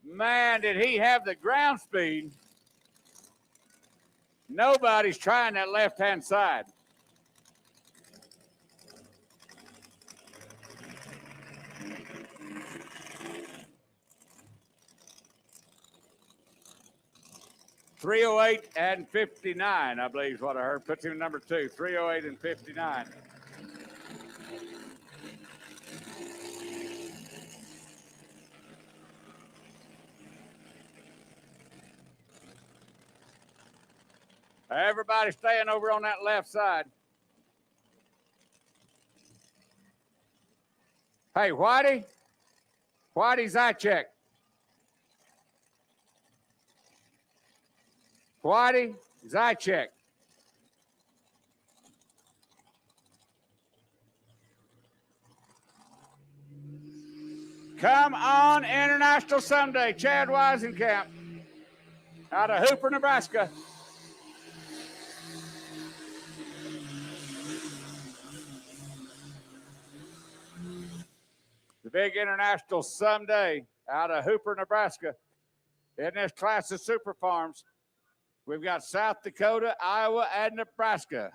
Man, did he have the ground speed? Nobody's trying that left-hand side. .308 and 59, I believe is what I heard. Puts him number 2, 308 and 59. Everybody staying over on that left side. Hey, Whitey's eye check. Whitey, Zychek. Come on, International Someday. Chad Weisenkamp out of Hooper, Nebraska. The big International Someday out of Hooper, Nebraska. In this class of Super Farms, we've got South Dakota, Iowa, and Nebraska.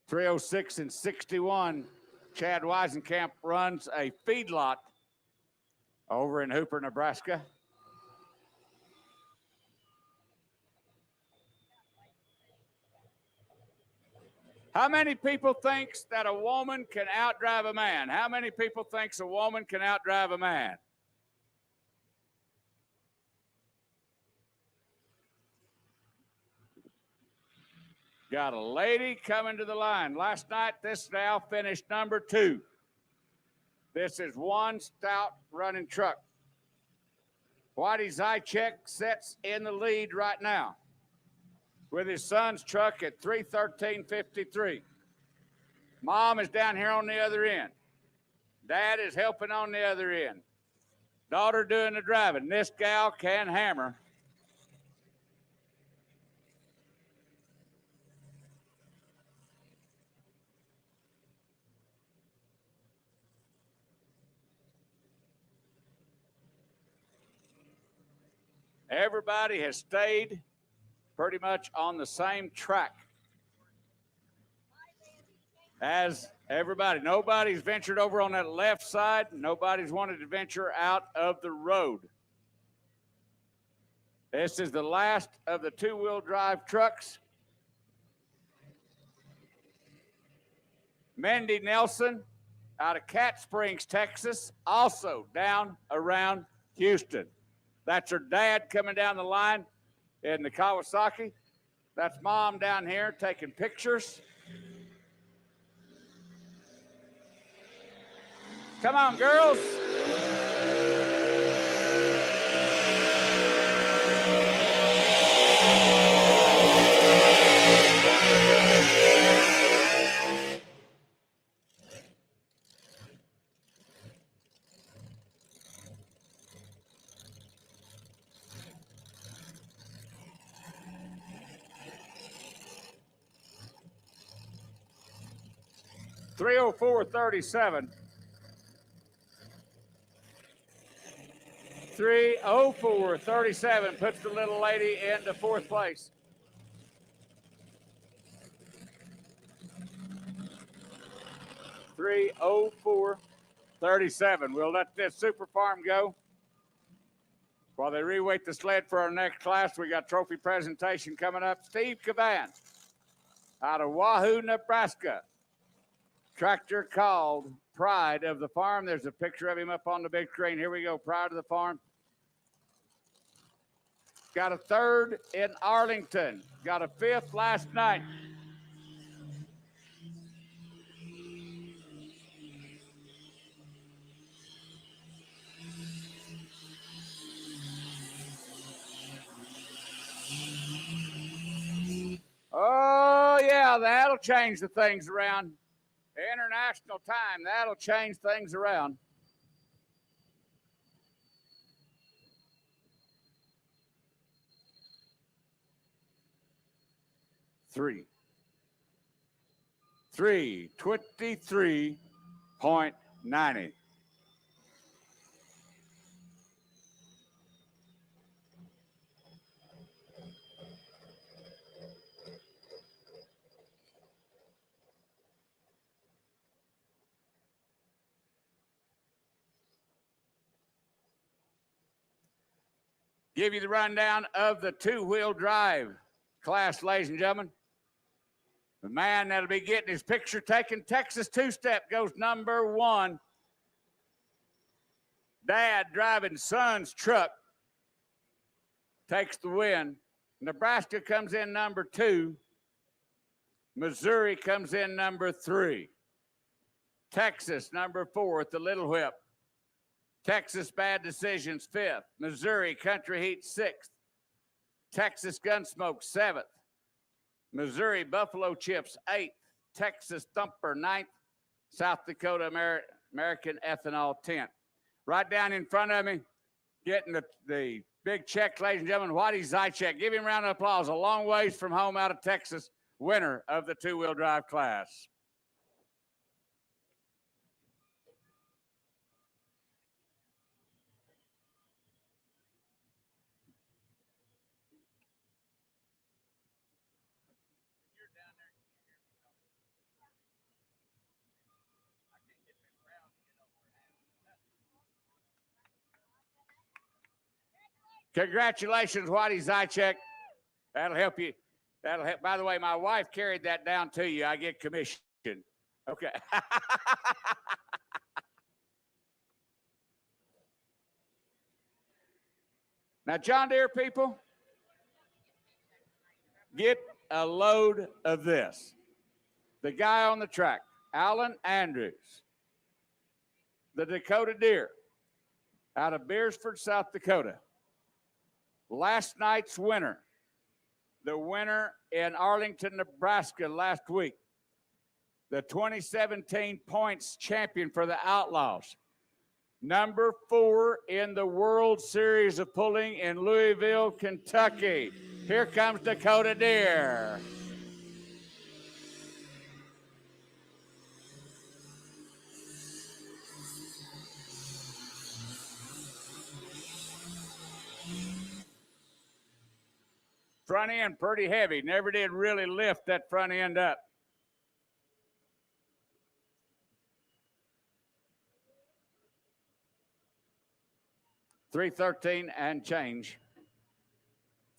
.306 and 61. Chad Weisenkamp runs a feedlot over in Hooper, Nebraska. How many people thinks that a woman can outdrive a man? How many people thinks a woman can outdrive a man? Got a lady coming to the line. Last night, this now finished number 2. This is one stout running truck. Whitey Zychek sets in the lead right now with his son's truck at 3:13.53. Mom is down here on the other end. Dad is helping on the other end. Daughter doing the driving. This gal can hammer. Everybody has stayed pretty much on the same track as everybody. Nobody's ventured over on that left side. Nobody's wanted to venture out of the road. This is the last of the two-wheel drive trucks. Mindy Nelson out of Cat Springs, Texas, also down around Houston. That's her dad coming down the line in the Kawasaki. That's Mom down here taking pictures. Come on, girls. .304.37. 3:04.37 puts the little lady into 4th place. .3:04.37. We'll let this Super Farm go while they reweight the sled for our next class. We got trophy presentation coming up. Steve Cavan out of Wahoo, Nebraska. Tractor called Pride of the Farm. There's a picture of him up on the big screen. Here we go, Pride of the Farm. Got a 3rd in Arlington. Got a 5th last night. Oh, yeah, that'll change the things around. International time, that'll change things around. 3:23.90. Give you the rundown of the two-wheel drive class, ladies and gentlemen. The man that'll be getting his picture taken, Texas two-step, goes number 1. Dad driving son's truck takes the win. Nebraska comes in number 2. Missouri comes in number 3. Texas, number 4 at the Little Whip. Texas Bad Decisions, 5th. Missouri Country Heat, 6th. Texas Gunsmoke, 7th. Missouri Buffalo Chips, 8th. Texas Thumper, 9th. South Dakota American Ethanol, 10th. Right down in front of me, getting the big check, ladies and gentlemen, Whitey Zychek. Give him a round of applause. A long ways from home out of Texas, winner of the two-wheel drive class. Congratulations, Whitey Zychek. That'll help you. That'll help. By the way, my wife carried that down to you. I get commission. Okay. Now, John Deere people, get a load of this. The guy on the track, Alan Andrews, the Dakota Deer, out of Beersford, South Dakota. Last night's winner, the winner in Arlington, Nebraska last week, the 2017 points champion for the Outlaws, number 4 in the World Series of Pulling in Louisville, Kentucky. Here comes Dakota Deer. Front end pretty heavy. Never did really lift that front end up. $313 and change.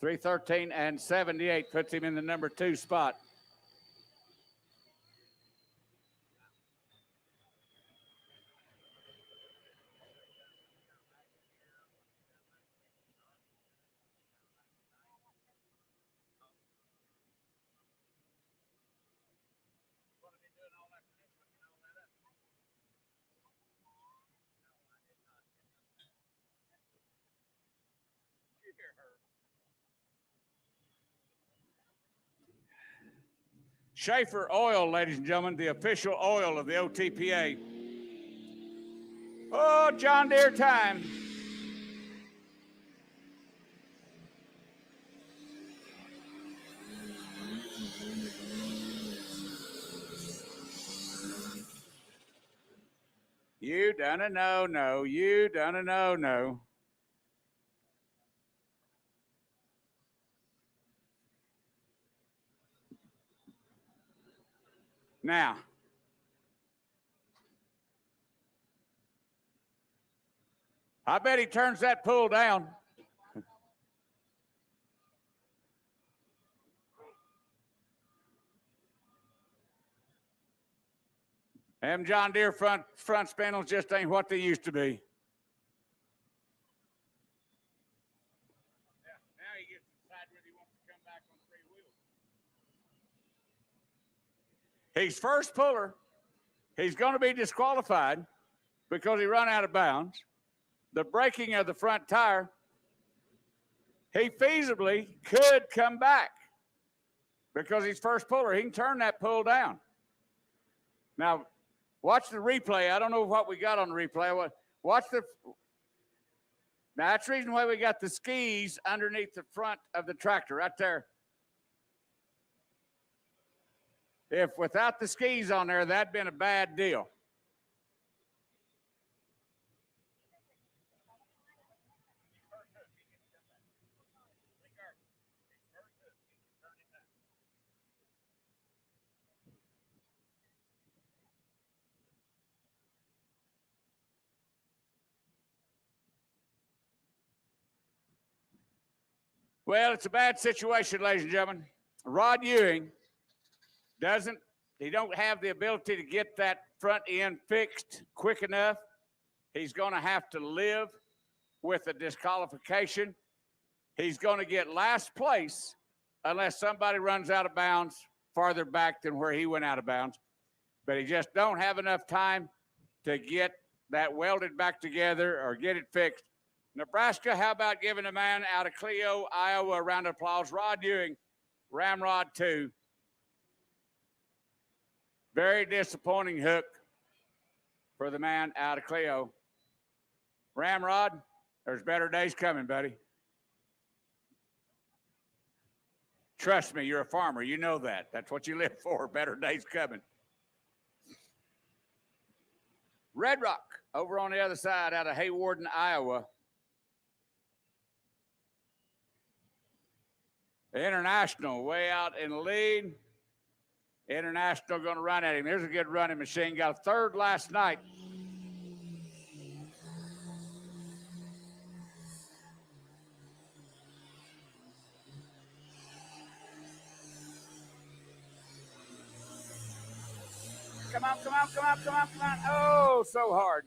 $313 and 78 puts him in the number 2 spot. Schaefer Oil, ladies and gentlemen, the official oil of the OTPA. Oh, John Deere time. You done a no-no. You done a no-no. Now, I bet he turns that pull down. Them John Deere front spindles just ain't what they used to be. Now he gets to decide whether he wants to come back on 3 wheels. He's first puller. He's going to be disqualified because he run out of bounds. The braking of the front tire, he feasibly could come back because he's first puller. He can turn that pull down. Now, watch the replay. I don't know what we got on the replay. Watch the. Now, that's the reason why we got the skis underneath the front of the tractor right there. If without the skis on there, that'd been a bad deal. Well, it's a bad situation, ladies and gentlemen. Rod Ewing he don't have the ability to get that front end fixed quick enough. He's going to have to live with a disqualification. He's going to get last place unless somebody runs out of bounds farther back than where he went out of bounds. But he just don't have enough time to get that welded back together or get it fixed. Nebraska, how about giving a man out of Clio, Iowa, a round of applause? Rod Ewing, Ramrod 2. Very disappointing hook for the man out of Clio. Ramrod, there's better days coming, buddy. Trust me, you're a farmer. You know that. That's what you live for. Better days coming. Red Rock, over on the other side out of Haywarden, Iowa. International way out in the lead. International going to run at him. There's a good running machine. Got a third last night. Come on, come on, come on, come on, come on. Oh, so hard.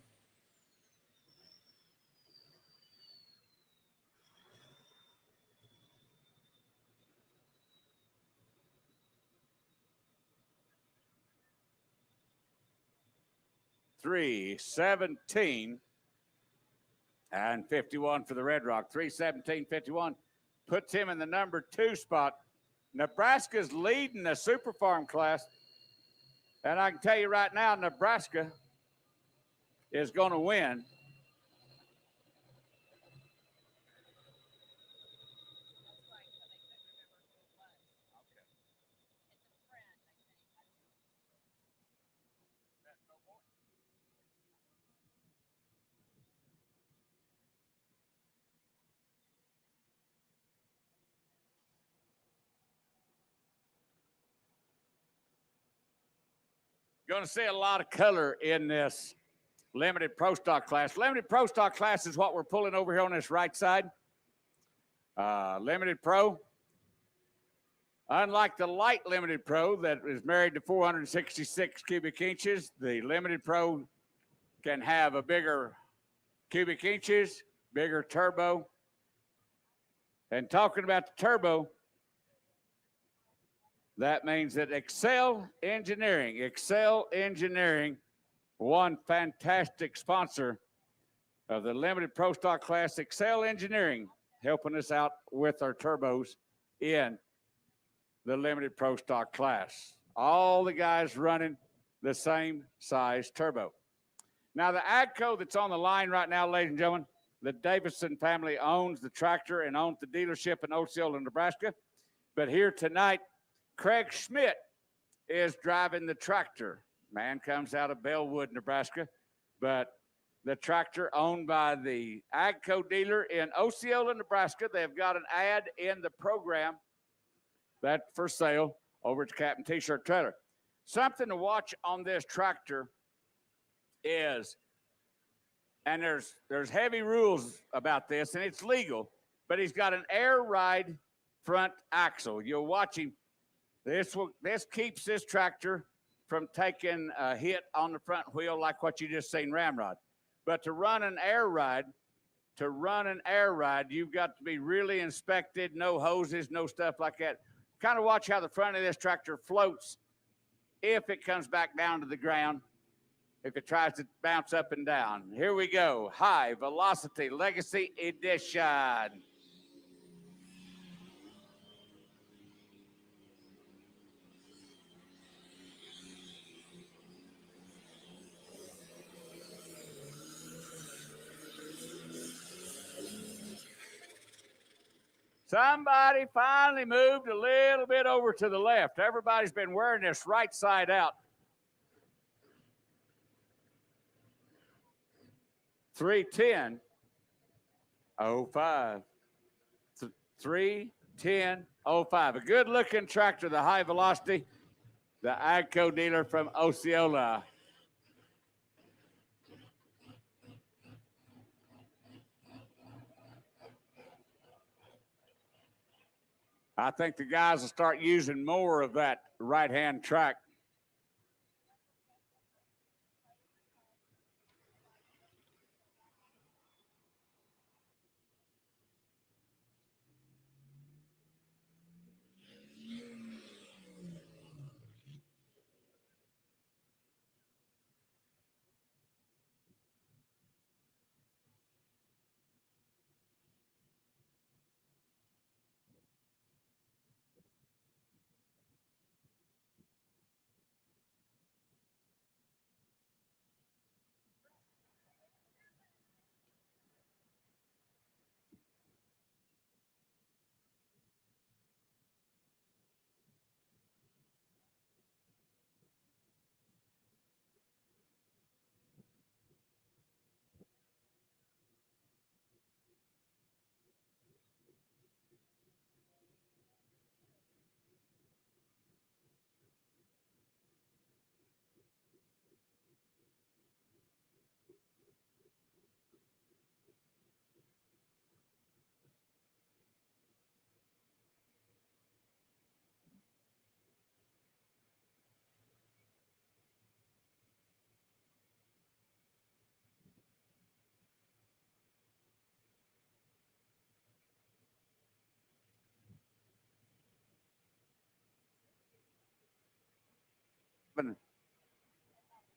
$3:17 and 51 for the Red Rock. 3:17.51 puts him in the number 2 spot. Nebraska's leading the Super Farm class. And I can tell you right now, Nebraska is going to win. Going to see a lot of color in this limited pro stock class. Limited pro stock class is what we're pulling over here on this right side. Limited pro. Unlike the light limited pro that is married to 466 cubic inches, the limited pro can have a bigger cubic inches, bigger turbo. And talking about the turbo, that means that Excel Engineering, one fantastic sponsor of the limited pro stock class, Excel Engineering, helping us out with our turbos in the limited pro stock class. All the guys running the same size turbo. Now, the AGCO that's on the line right now, ladies and gentlemen, the Davison family owns the tractor and owns the dealership in Osceola, Nebraska. But here tonight, Craig Schmidt is driving the tractor. Man comes out of Bellwood, Nebraska, but the tractor owned by the AGCO dealer in Osceola, Nebraska. They've got an ad in the program that for sale over at Captain T-Shirt Trailer. Something to watch on this tractor is, and there's heavy rules about this, and it's legal, but he's got an air ride front axle. You'll watch him. This keeps this tractor from taking a hit on the front wheel like what you just seen Ramrod. But to run an air ride, you've got to be really inspected, no hoses, no stuff like that. Kind of watch how the front of this tractor floats if it comes back down to the ground, if it tries to bounce up and down. Here we go. High Velocity Legacy Edition. Somebody finally moved a little bit over to the left. Everybody's been wearing this right side out. 3:10:05. 3:10:05. A good-looking tractor, the High Velocity, the Agco dealer from Osceola. I think the guys will start using more of that right-hand track.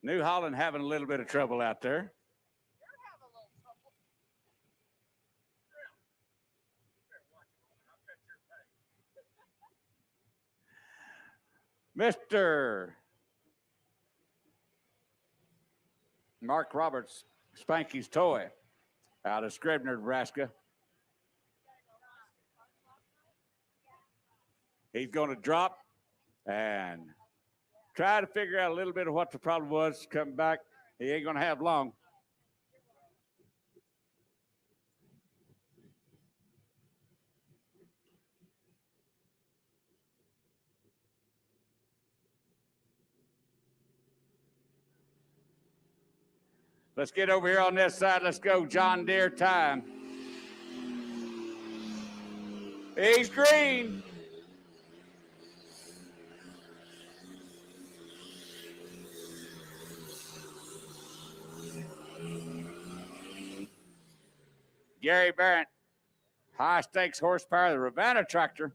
New Holland having a little bit of trouble out there. Mr. Mark Roberts, Spanky's Toy, out of Scribner, Nebraska. He's going to drop and try to figure out a little bit of what the problem was. Come back. He ain't going to have long. Let's get over here on this side. Let's go John Deere time. He's green. Gary Barrett, high stakes horsepower, the Ravenna tractor.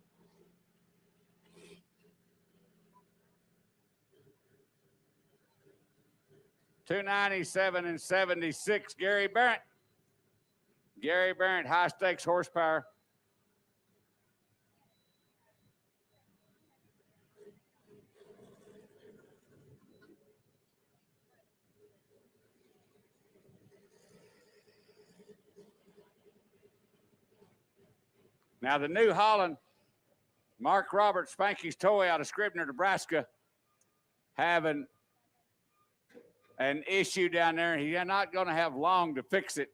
$297 and 76. Gary Barrett. Gary Barrett, high stakes horsepower. Now the New Holland, Mark Roberts, Spanky's Toy out of Scribner, Nebraska, having an issue down there. He's not going to have long to fix it.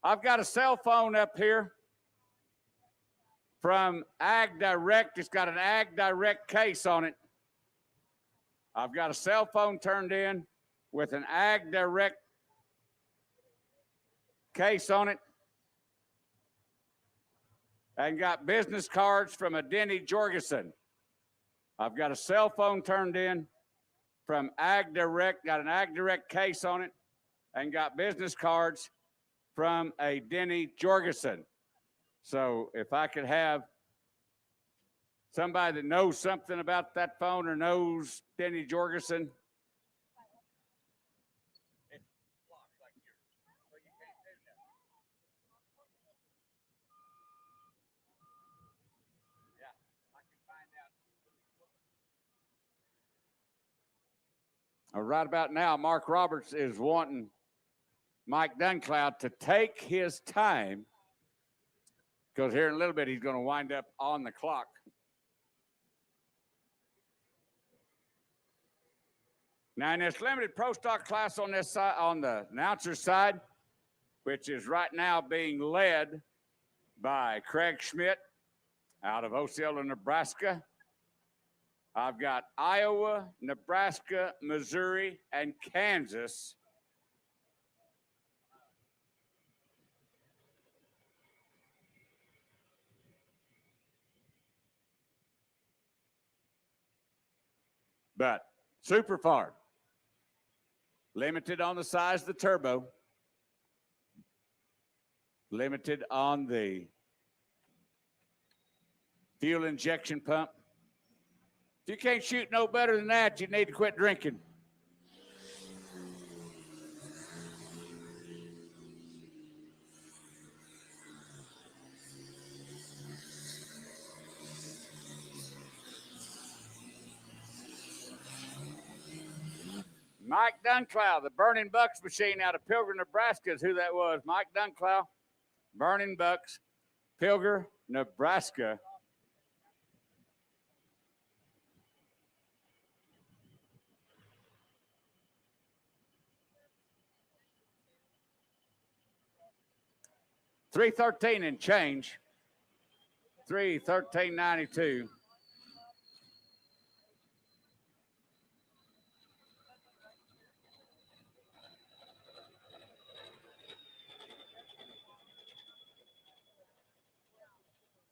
I've got a cell phone up here from Ag Direct. It's got an Ag Direct case on it. I've got a cell phone turned in with an Ag Direct case on it. And got business cards from a Denny Jorgensen. I've got a cell phone turned in from Ag Direct, got an Ag Direct case on it, and got business cards from a Denny Jorgensen. So if I could have somebody that knows something about that phone or knows Denny Jorgensen. Right about now, Mark Roberts is wanting Mike Duncloud to take his time because here in a little bit he's going to wind up on the clock. Now in this limited pro stock class on this side, on the announcer's side, which is right now being led by Craig Schmidt out of Osceola, Nebraska. I've got Iowa, Nebraska, Missouri, and Kansas. But super far. Limited on the size of the turbo. Limited on the fuel injection pump. If you can't shoot no better than that, you need to quit drinking. Mike Dunclow, the Burning Bucks machine out of Pilgrim, Nebraska is who that was. Mike Dunclow, Burning Bucks, Pilgrim, Nebraska. $313 and change. $313.92.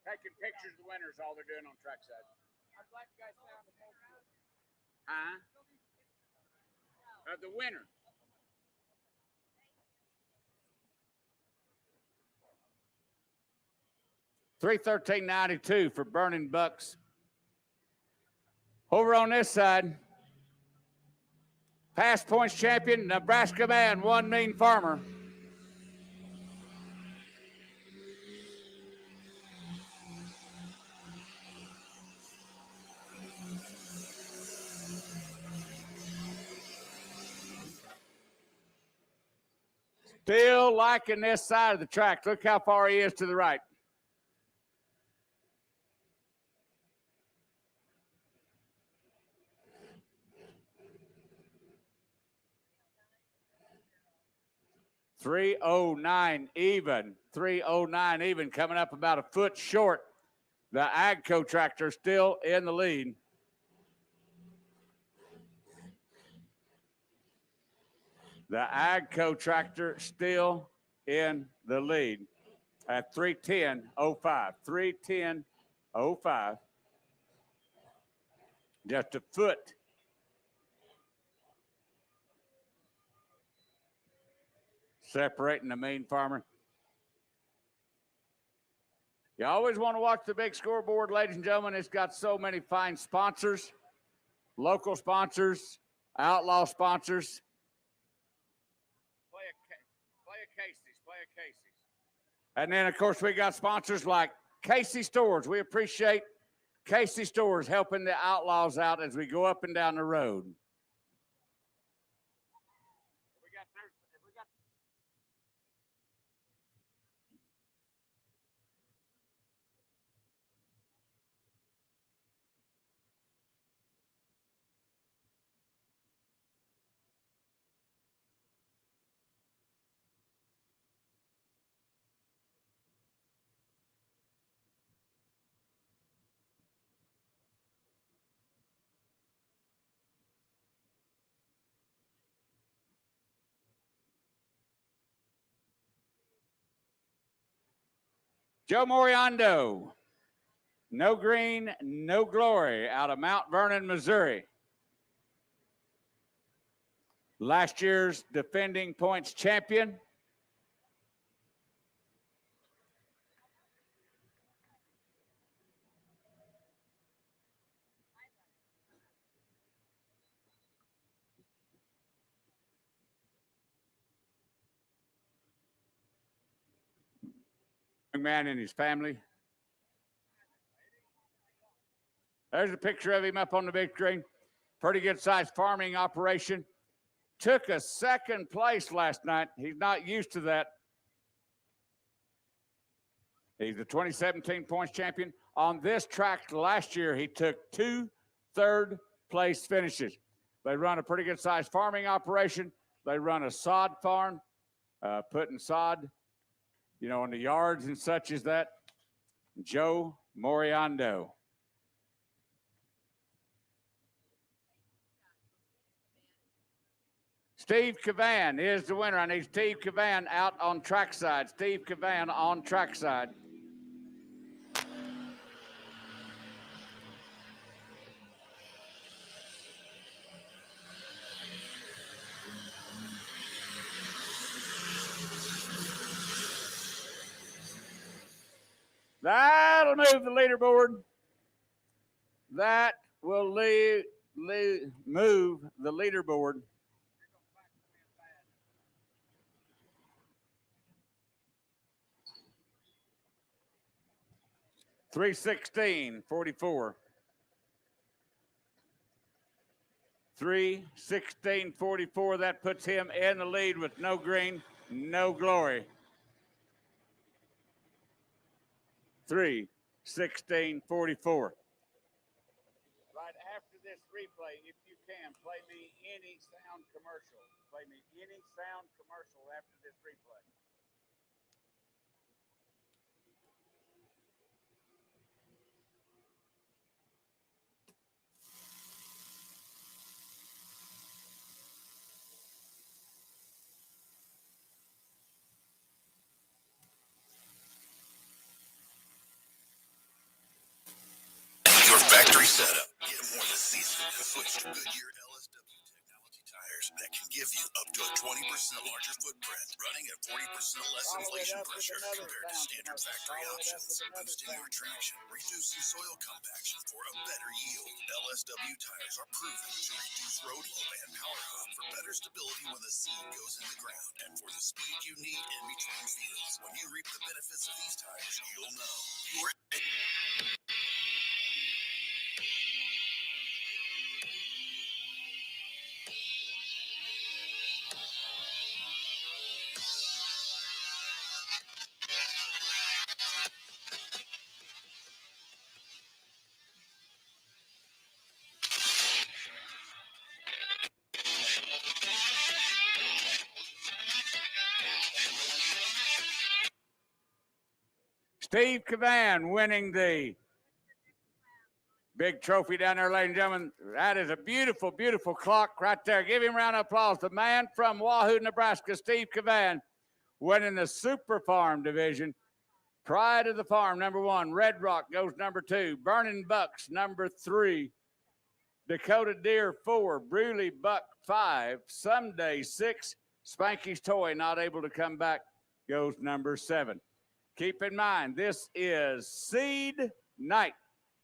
Taking pictures of the winners, all they're doing on trackside. Of the winner. $313.92 for Burning Bucks. Over on this side, past points champion, Nebraska man, One Mean Farmer. Still liking this side of the track. Look how far he is to the right. $309 even. $309 even, coming up about a foot short. The Agco tractor still in the lead. The Agco tractor still in the lead at 310.05. 310.05. Just a foot. Separating the Mean Farmer. You always want to watch the big scoreboard, ladies and gentlemen. It's got so many fine sponsors, local sponsors, outlaw sponsors. Play a Casey's. And then, of course, we got sponsors like Casey Stores. We appreciate Casey Stores helping the outlaws out as we go up and down the road. Joe Moriando, no green, no glory, out of Mount Vernon, Missouri. Last year's defending points champion. Young man and his family. There's a picture of him up on the big screen. Pretty good sized farming operation. Took a second place last night. He's not used to that. He's the 2017 points champion. On this track last year, he took 2 third-place finishes. They run a pretty good-sized farming operation. They run a sod farm, putting sod, in the yards and such as that. Joe Moriando. Steve Cavan is the winner. I need Steve Cavan out on trackside. Steve Cavan on trackside. That'll move the leaderboard. That will move the leaderboard. $3:16.44. 3:16.44. That puts him in the lead with no green, no glory. 3:16.44. Right after this replay, if you can, play me any sound commercial. Play me any sound commercial after this replay. Factory setup. Get more this season and switch to Goodyear LSW technology tires that can give you up to a 20% larger footprint, running at 40% less inflation pressure compared to standard factory options, boosting your traction, reducing soil compaction for a better yield. LSW tires are proven to reduce road low and power hop for better stability when the seed goes in the ground and for the speed you need in between fields. When you reap the benefits of these tires, you'll know you're Steve Cavan winning the big trophy down there, ladies and gentlemen. That is a beautiful, beautiful clock right there. Give him a round of applause. The man from Wahoo, Nebraska, Steve Cavan, winning the Super Farm division. Pride of the Farm, number 1. Red Rock goes number 2. Burning Bucks, number 3. Dakota Deer, 4. Bruley Buck, 5. Someday, 6. Spanky's Toy, not able to come back, goes number 7. Keep in mind, this is seed night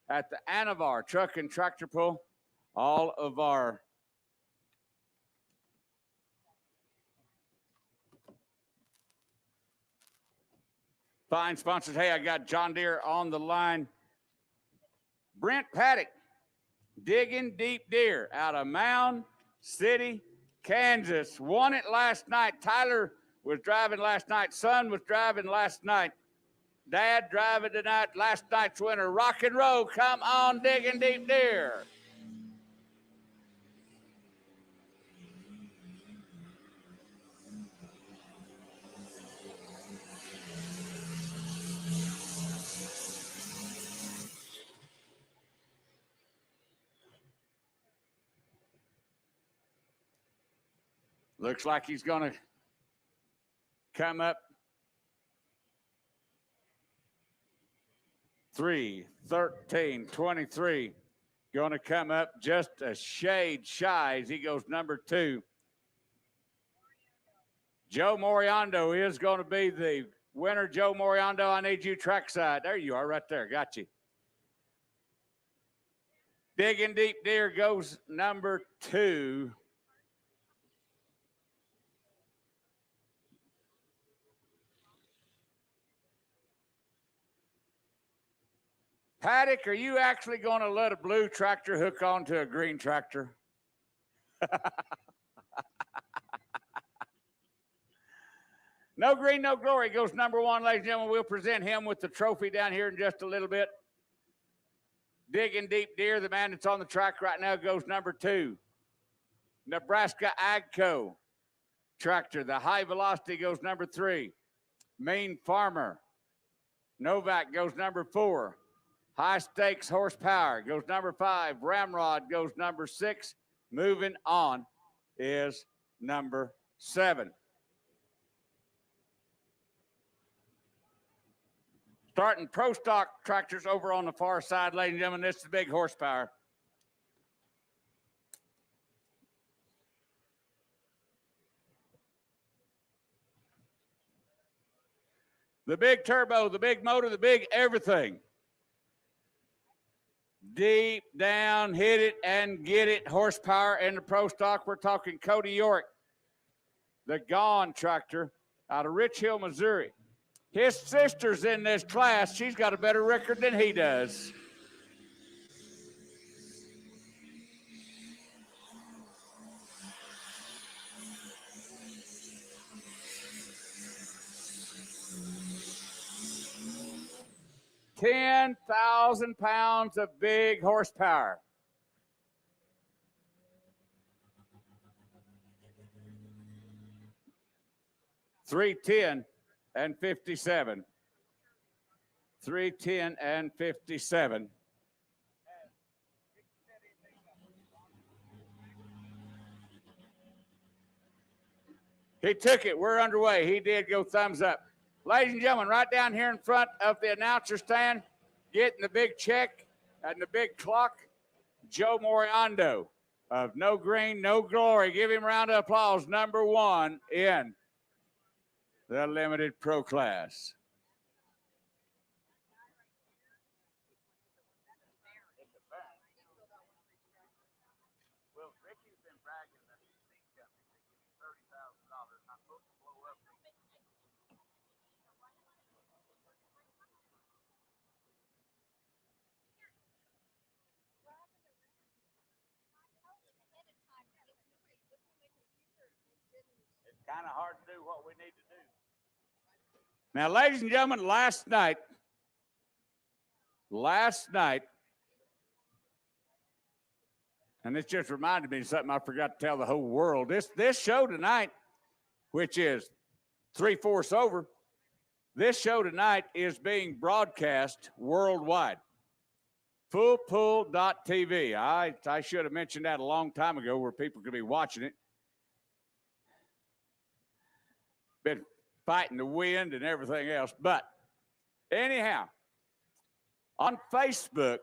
at the Anavar Truck and Tractor Pull. All of our fine sponsors. Hey, I got John Deere on the line. Brent Paddock, Digging Deep Deer out of Mound City, Kansas. Won it last night. Tyler was driving last night. Son was driving last night. Dad driving tonight. Last night's winner. Rock and roll. Come on, Digging Deep Deer. Looks like he's going to come up 3:13.23. Going to come up just a shade shy as he goes number 2. Joe Moriando is going to be the winner. Joe Moriando, I need you trackside. There you are right there. Got you. Digging Deep Deer goes number 2. Paddock, are you actually going to let a blue tractor hook onto a green tractor? No Green, No Glory goes number 1, ladies and gentlemen. We'll present him with the trophy down here in just a little bit. Digging Deep Deer, the man that's on the track right now, goes number 2. Nebraska Agco tractor, the High Velocity, goes number 3. Mean Farmer Novak goes number 4. High Stakes Horsepower goes number 5. Ramrod goes number 6. Moving on is number 7. Starting pro stock tractors over on the far side, ladies and gentlemen. This is the big horsepower. The big turbo, the big motor, the big everything. Deep down, hit it and get it horsepower in the pro stock. We're talking Cody York, the Gone tractor out of Rich Hill, Missouri. His sister's in this class. She's got a better record than he does. £10,000 of big horsepower. $310 and 57. $310 and 57. He took it. We're underway. He did go thumbs up. Ladies and gentlemen, right down here in front of the announcer stand, getting the big check and the big clock, Joe Moriando of No Green, No Glory. Give him a round of applause. Number 1 in the limited pro class. Well, Ricky's been bragging that his seat company they give him $30,000. I'm supposed to blow up. It's kind of hard to do what we need to do. Now, ladies and gentlemen, last night, and this just reminded me of something I forgot to tell the whole world. This show tonight, which is 3/4 over, this show tonight is being broadcast worldwide. Fullpull.tv. I should have mentioned that a long time ago where people could be watching it. Been fighting the wind and everything else. But anyhow, on Facebook,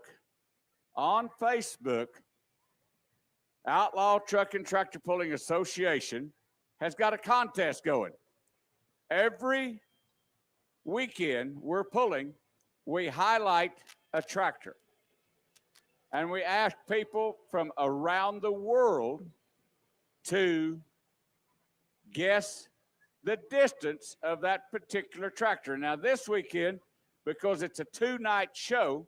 Outlaw Truck and Tractor Pulling Association has got a contest going. Every weekend we're pulling, we highlight a tractor. And we ask people from around the world to guess the distance of that particular tractor. Now this weekend, because it's a 2-night show,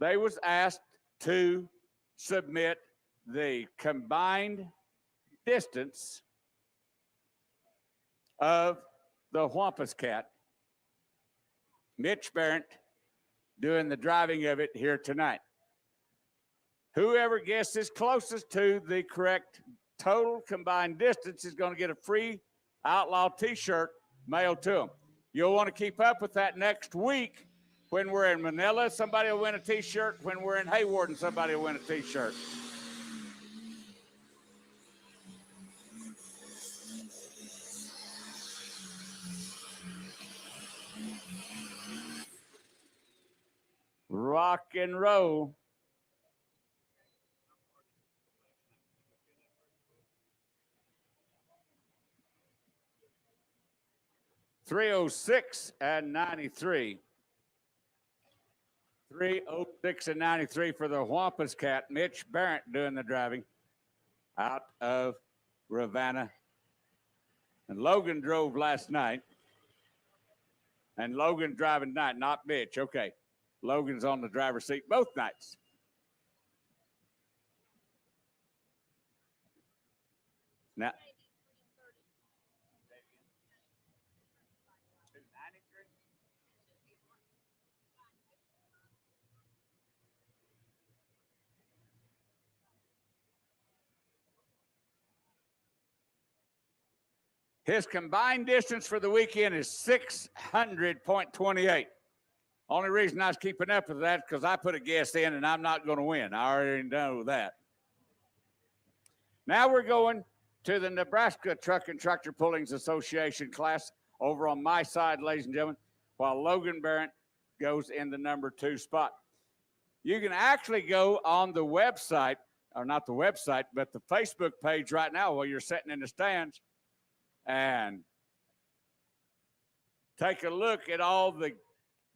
they was asked to submit the combined distance of the Wampus Cat. Mitch Barrett doing the driving of it here tonight. Whoever guesses closest to the correct total combined distance is going to get a free Outlaw t-shirt mailed to them. You'll want to keep up with that next week. When we're in Manila, somebody will win a t-shirt. When we're in Hayward, somebody will win a t-shirt. Rock and roll. $306 and 93. $306 and 93 for the Wampus Cat. Mitch Barrett doing the driving out of Ravenna. And Logan drove last night. And Logan driving tonight, not Mitch. Okay. Logan's on the driver's seat both nights. Now, His combined distance for the weekend is 600.28. Only reason I was keeping up with that is because I put a guess in and I'm not going to win. I already know that. Now we're going to the Nebraska Truck and Tractor Pullings Association class over on my side, ladies and gentlemen, while Logan Barrett goes in the number 2 spot. You can actually go on the website, or not the website, but the Facebook page right now while you're sitting in the stands and take a look at all the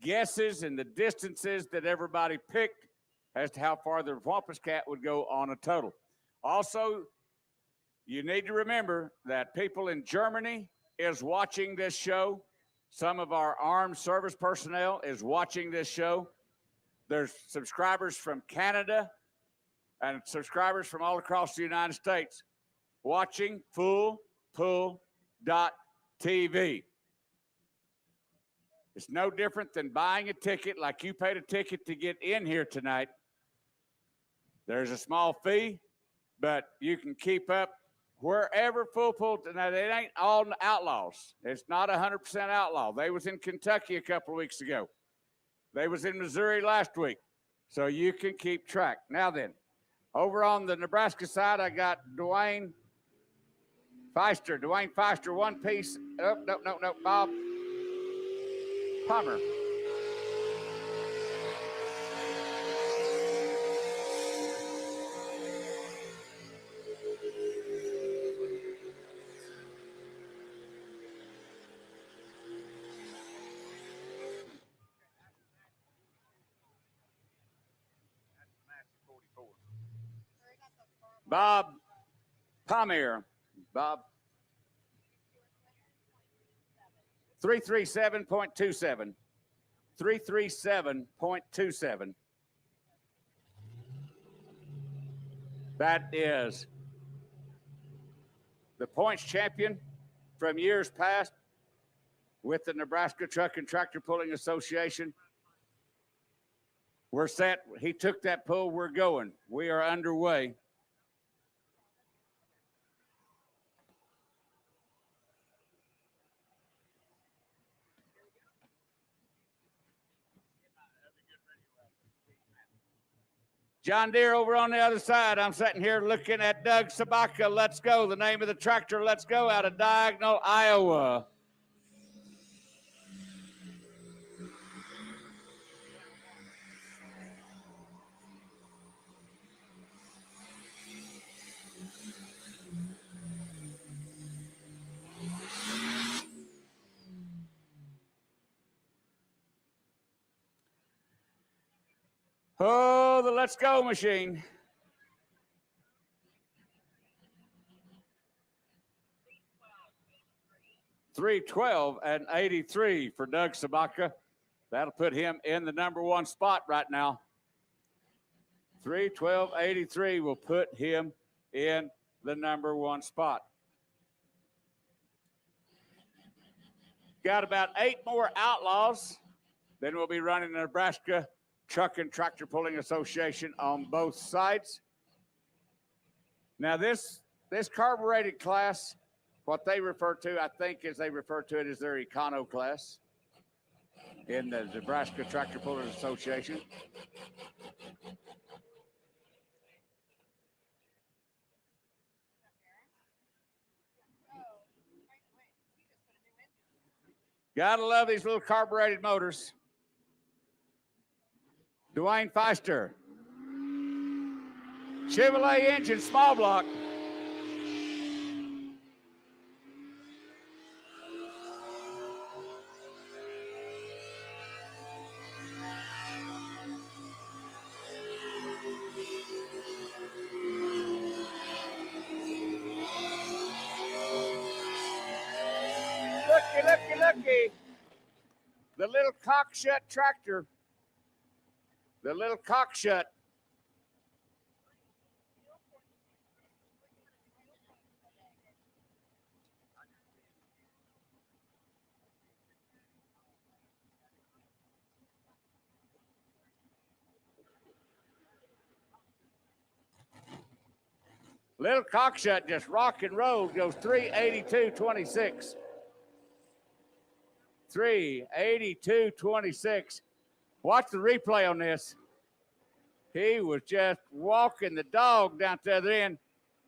guesses and the distances that everybody picked as to how far the Wampus Cat would go on a total. Also, you need to remember that people in Germany is watching this show. Some of our armed service personnel is watching this show. There's subscribers from Canada and subscribers from all across the United States watching FoolPull.tv. It's no different than buying a ticket like you paid a ticket to get in here tonight. There's a small fee, but you can keep up wherever Full Pull. Now, it ain't all outlaws. It's not 100% outlaw. They was in Kentucky a couple of weeks ago. They was in Missouri last week. So you can keep track. Now then, over on the Nebraska side, I got Dwayne Feister. Dwayne Feister, one piece. Oh, no. Bob Palmer. Bob Palmer. Bob. 337.27. 337.27. That is the points champion from years past with the Nebraska Truck and Tractor Pulling Association. We're set. He took that pull. We're going. We are underway. John Deere over on the other side. I'm sitting here looking at Doug Sabaka. Let's go. The name of the tractor, Let's Go, out of Diagonal, Iowa. Oh, the Let's Go machine. $312.83 for Doug Sabaka. That'll put him in the number 1 spot right now. 312.83 will put him in the number 1 spot. Got about 8 more outlaws. Then we'll be running the Nebraska Truck and Tractor Pulling Association on both sides. Now this carbureted class, what they refer to, I think, is they refer to it as their econo class in the Nebraska Tractor Pullers Association. Gotta love these little carbureted motors. Dwayne Feister. Chevrolet engine, small block. Looky. The little cockshut tractor. The little cockshut. Little Cockshut just rock and roll, goes 382.26. 382.26. Watch the replay on this. He was just walking the dog down to the other end.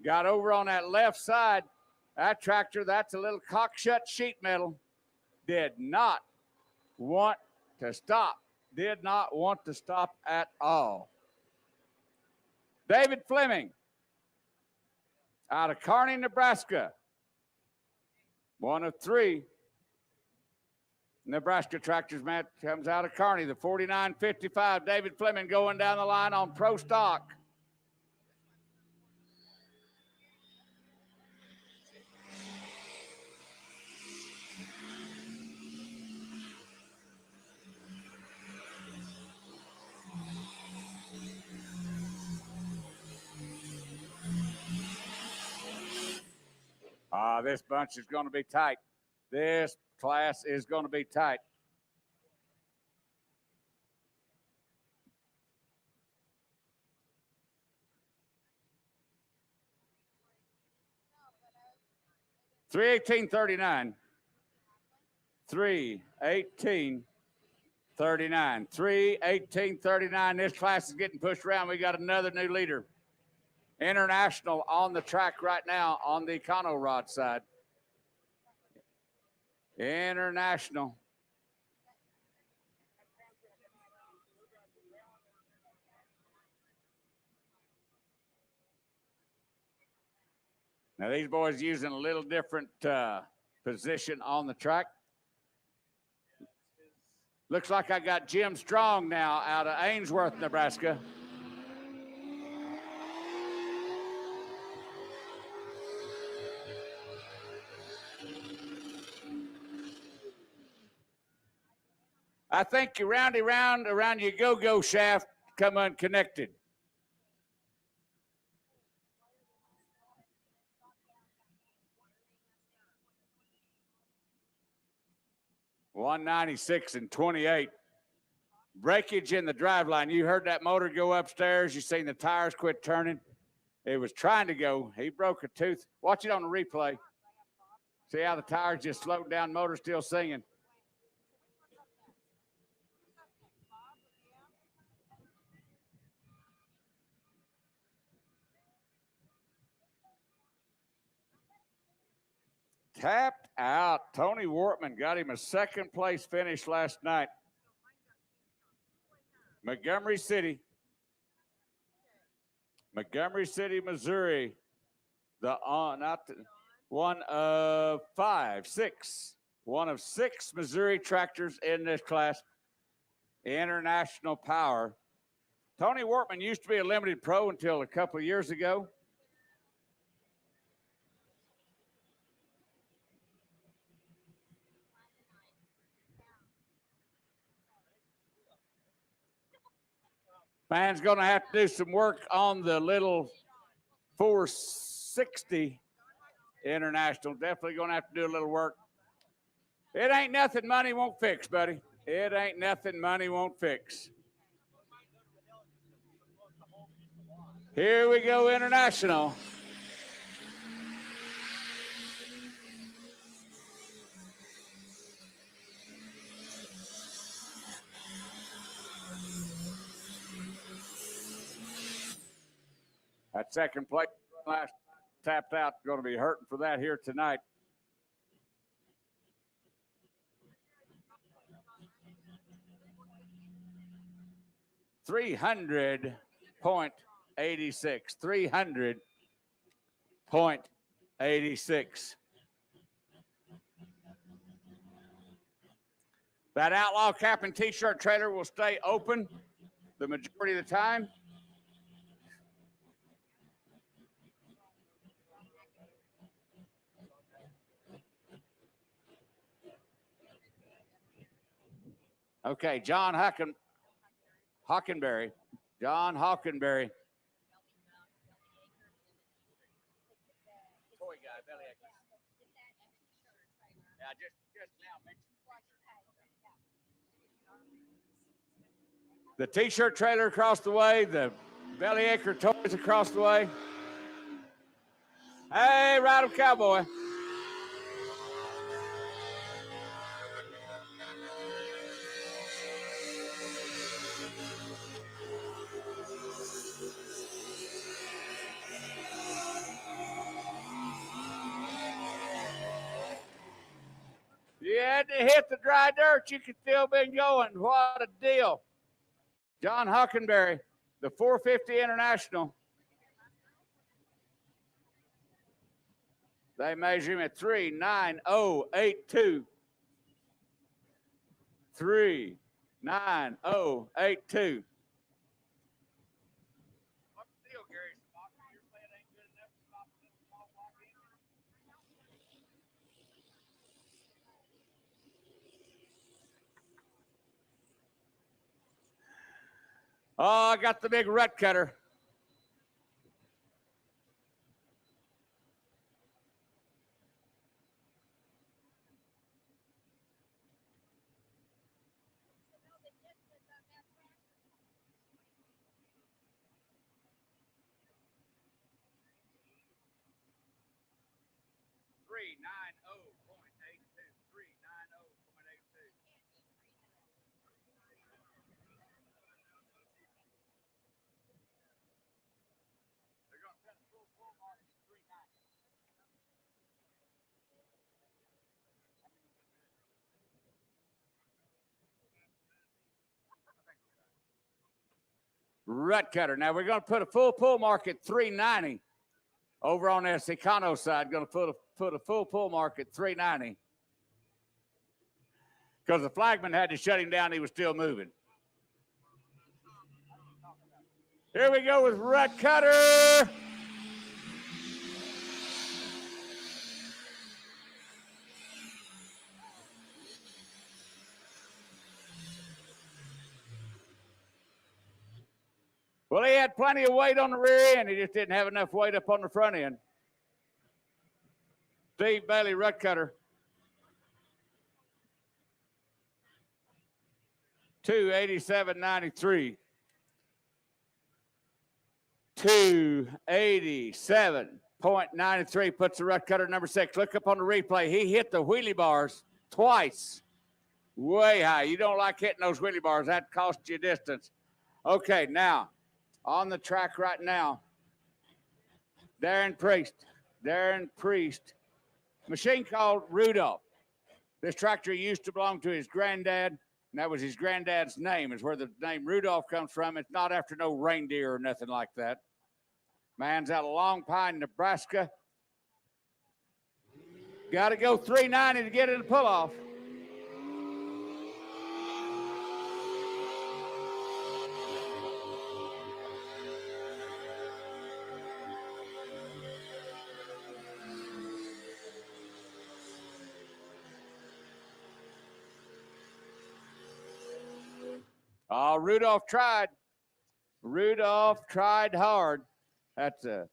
Got over on that left side. That tractor, that's a little Cockshut sheet metal. Did not want to stop. Did not want to stop at all. David Fleming out of Kearney, Nebraska. One of three Nebraska tractors, Matt, comes out of Kearney. The 49.55, David Fleming going down the line on Pro Stock. This bunch is going to be tight. This class is going to be tight. $318.39. $318.39. $318.39. This class is getting pushed around. We got another new leader. International on the track right now on the Econo Rod side. International. Now these boys using a little different position on the track. Looks like I got Jim Strong now out of Ainsworth, Nebraska. I think your roundy round around your go-go shaft come unconnected. $196 and 28. Breakage in the driveline. You heard that motor go upstairs. You seen the tires quit turning. It was trying to go. He broke a tooth. Watch it on the replay. See how the tires just slowed down. Motor still singing. Tapped out. Tony Wortman got him a second place finish last night. Montgomery City, Missouri. One of six Missouri tractors in this class. International Power. Tony Wortman used to be a limited pro until a couple of years ago. Man's going to have to do some work on the little 460 International. Definitely going to have to do a little work. It ain't nothing money won't fix, buddy. It ain't nothing money won't fix. Here we go, International. That second place last tapped out, going to be hurting for that here tonight. $300.86. 300.86. That Outlaw cap and t-shirt trailer will stay open the majority of the time. Okay, John Hockenberry. John Hockenberry. Toy guy, belly actor. Yeah, just now mentioned. The t-shirt trailer across the way, the belly acre toys across the way. Hey, ride 'em, cowboy. You had to hit the dry dirt. You could still been going. What a deal. John Huckenberry, the 450 International. They measure him at 3.9082. 3.9082. What's the deal, Gary? Your plan ain't good enough to stop this small walk in? Oh, I got the big rut cutter. Rut cutter. Now we're going to put a full pull mark at 390 over on the Secano side. Going to put a full pull mark at 390 because the flagman had to shut him down. He was still moving. Here we go with rut cutter. Well, he had plenty of weight on the rear end. He just didn't have enough weight up on the front end. Steve Bailey, rut cutter. 287.93. 287.93 puts the rut cutter number 6. Look up on the replay. He hit the wheelie bars twice. Way high. You don't like hitting those wheelie bars. That costs you distance. Okay, now, on the track right now, Darren Priest. Machine called Rudolph. This tractor used to belong to his granddad, and that was his granddad's name, is where the name Rudolph comes from. It's not after no reindeer or nothing like that. Man's out of Long Pine, Nebraska. Got to go 390 to get it to pull off. Oh, Rudolph tried. Rudolph tried hard. That's the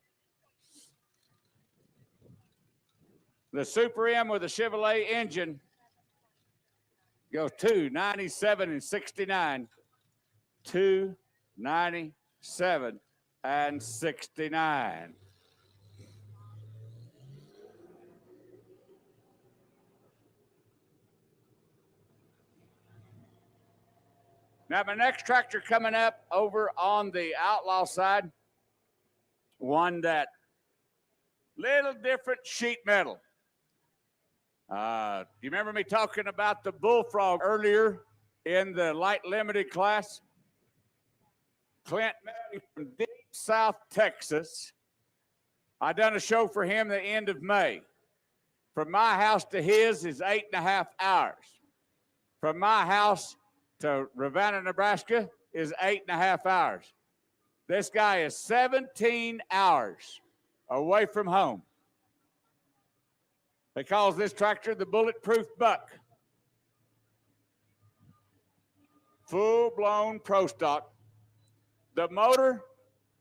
Super M with a Chevrolet engine. Goes 297 and 69. 297 and 69. Now, my next tractor coming up over on the Outlaw side, one that little different sheet metal. Do you remember me talking about the Bullfrog earlier in the light limited class? Clint Melly from deep South Texas. I done a show for him the end of May. From my house to his is 8.5 hours. From my house to Ravenna, Nebraska is 8.5 hours. This guy is 17 hours away from home. They call this tractor the Bulletproof Buck. Full-blown pro stock. The motor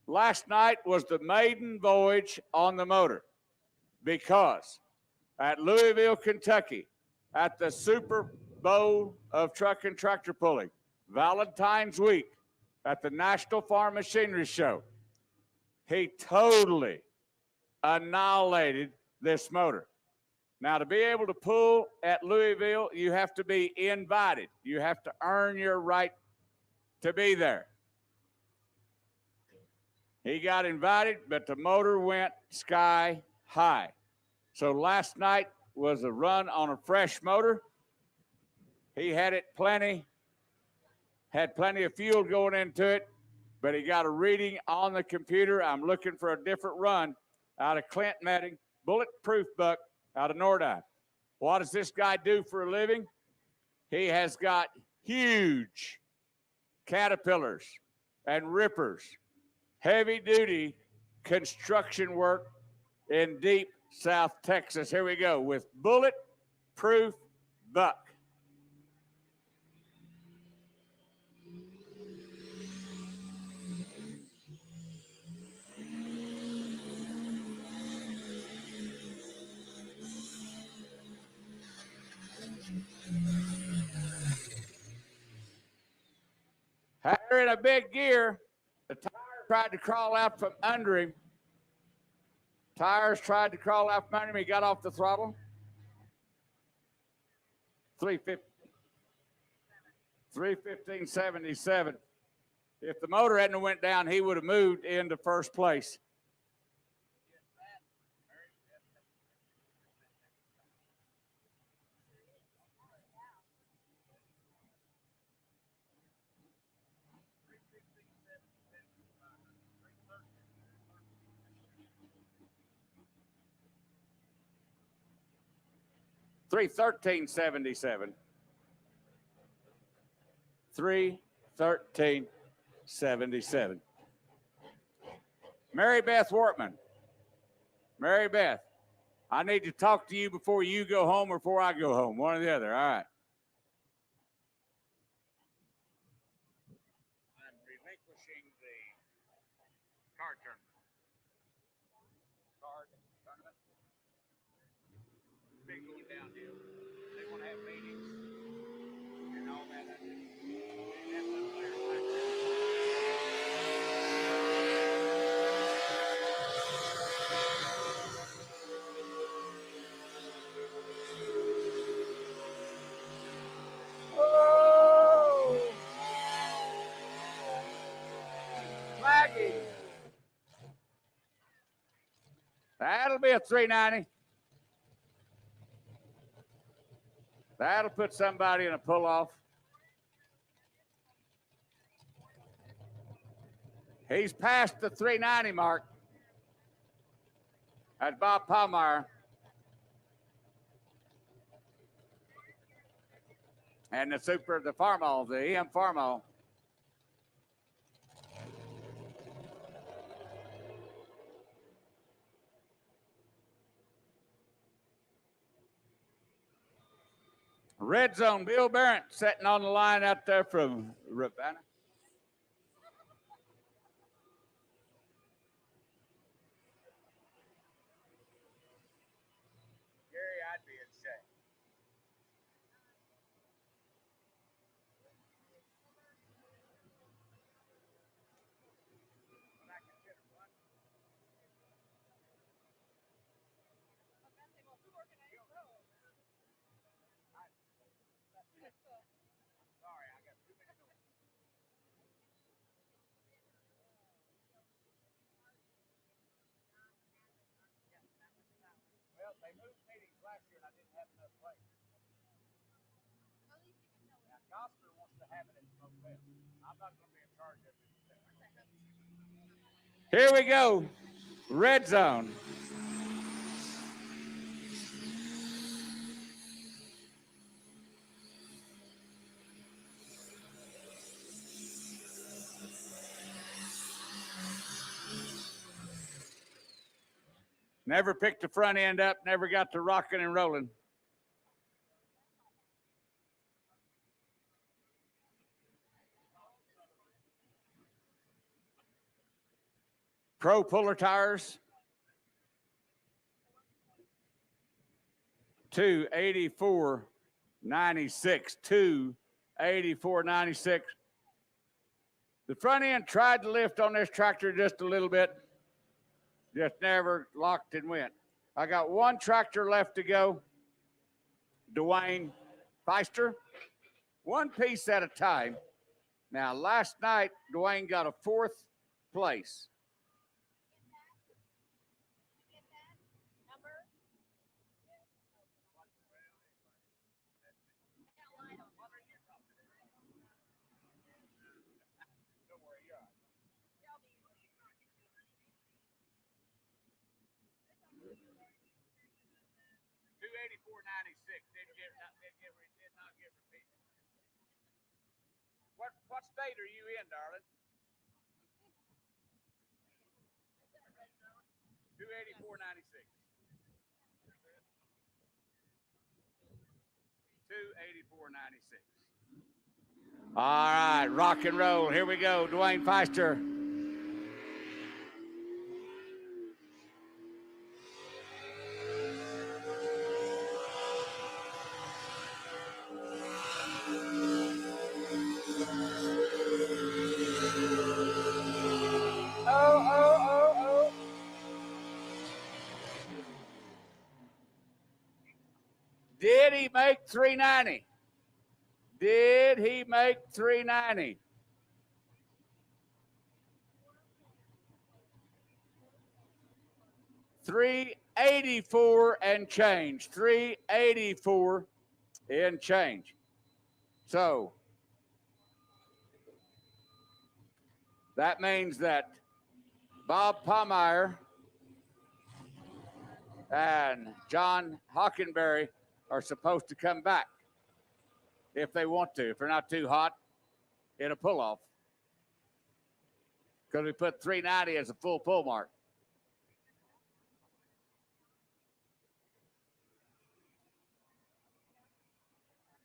last night was the maiden voyage on the motor because at Louisville, Kentucky, at the Super Bowl of Truck and Tractor Pulling, Valentine's week, at the National Farm Machinery Show, he totally annihilated this motor. Now, to be able to pull at Louisville, you have to be invited. You have to earn your right to be there. He got invited, but the motor went sky high. So last night was a run on a fresh motor. He had it had plenty of fuel going into it, but he got a reading on the computer. I'm looking for a different run out of Clint Metting, bulletproof buck out of Nordine. What does this guy do for a living? He has got huge caterpillars and rippers, heavy-duty construction work in deep South Texas. Here we go with bulletproof buck. They're in a big gear. The tire tried to crawl out from under him. Tires tried to crawl out from under him. He got off the throttle. 315.77. If the motor hadn't went down, he would have moved into first place. $313.77. $313.77. Mary Beth Wortman. Mary Beth, I need to talk to you before you go home or before I go home. One or the other. All right. I'm relinquishing the card tournament. Big going downhill. They want to have meetings and all that. Oh! Flaggy. That'll be a 390. That'll put somebody in a pull-off. He's past the 390 mark. That's Bob Palmeyer. And the Farmall, the EM Farmall. Red zone, Bill Barrett sitting on the line out there from Ravenna. Gary, I'd be ashamed. Well, they moved meetings last year and I didn't have enough place. Now, Gosper wants to have it at the motel. I'm not going to be in charge of it. Here we go. Red zone. Never picked the front end up, never got to rocking and rolling. Pro puller tires. 284.96. 284.96. The front end tried to lift on this tractor just a little bit. Just never locked and went. I got one tractor left to go. Dwayne Feister, one piece at a time. Now, last night, Dwayne got a 4th place. What state are you in, darling? 284.96. 284.96. All right, rock and roll. Here we go, Dwayne Feister. Oh. Did he make 390? Did he make 390? $384 and change. $384 and change. So that means that Bob Palmeyer and John Hockenberry are supposed to come back if they want to. If they're not too hot in a pull-off. Because we put 390 as a full pull mark.